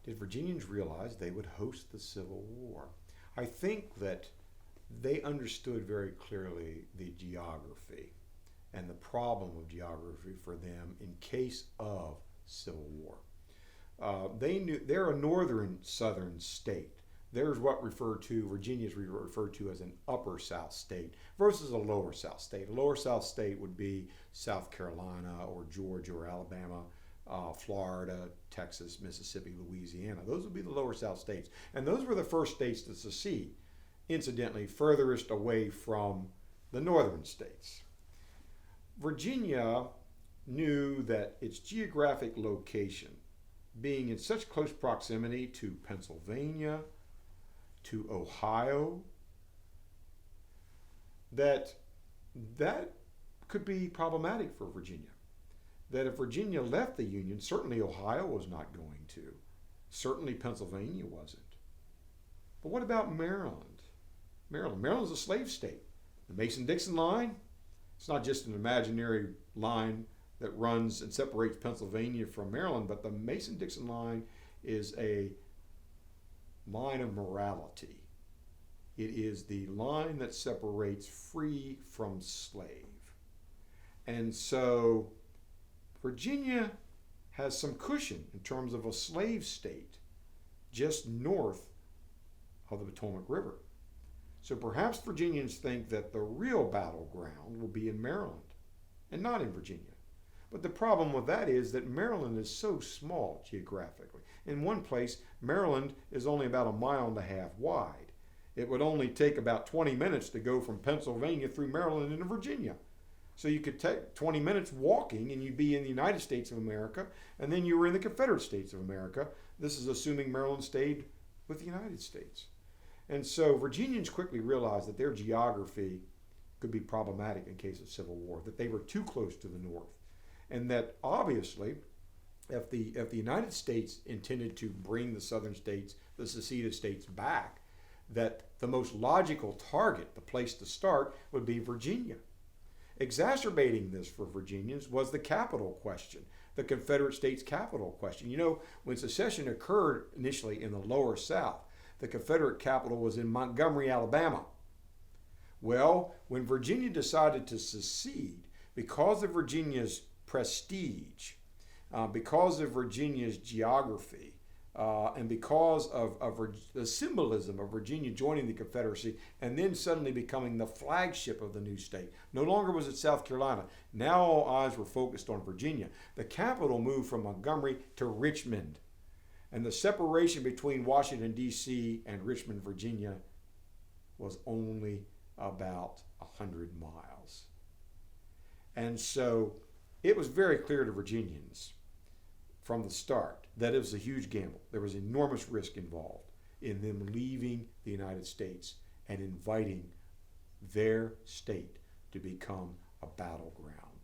did Virginians realize they would host the Civil War? I think that they understood very clearly the geography and the problem of geography for them in case of Civil War. They knew they're a northern southern state. There's what Virginia is referred to as an upper South state versus a lower South state. A lower South state would be South Carolina or Georgia or Alabama, Florida, Texas, Mississippi, Louisiana. Those would be the lower South states. And those were the first states to secede, incidentally, furthest away from the northern states. Virginia knew that its geographic location, being in such close proximity to Pennsylvania, to Ohio, that could be problematic for Virginia. That if Virginia left the Union, certainly Ohio was not going to. Certainly Pennsylvania wasn't. But what about Maryland? Maryland's a slave state. The Mason-Dixon line, it's not just an imaginary line that runs and separates Pennsylvania from Maryland, but the Mason-Dixon line is a line of morality. It is the line that separates free from slave. And so Virginia has some cushion in terms of a slave state just north of the Potomac River. So perhaps Virginians think that the real battleground will be in Maryland and not in Virginia. But the problem with that is that Maryland is so small geographically. In one place, Maryland is only about 1.5 miles wide. It would only take about 20 minutes to go from Pennsylvania through Maryland into Virginia. So you could take 20 minutes walking and you'd be in the United States of America, and then you were in the Confederate States of America. This is assuming Maryland stayed with the United States. And so Virginians quickly realized that their geography could be problematic in case of Civil War, that they were too close to the north. And that obviously, if the United States intended to bring the southern states, the seceded states back, that the most logical target, the place to start, would be Virginia. Exacerbating this for Virginians was the capital question, the Confederate States capital question. You know, when secession occurred initially in the lower South, the Confederate capital was in Montgomery, Alabama. Well, when Virginia decided to secede, because of Virginia's prestige, because of Virginia's geography, and because of the symbolism of Virginia joining the Confederacy and then suddenly becoming the flagship of the new state. No longer was it South Carolina. Now all eyes were focused on Virginia. The capital moved from Montgomery to Richmond. And the separation between Washington, D.C. and Richmond, Virginia was only about 100 miles. And so it was very clear to Virginians from the start that it was a huge gamble. There was enormous risk involved in them leaving the United States and inviting their state to become a battleground.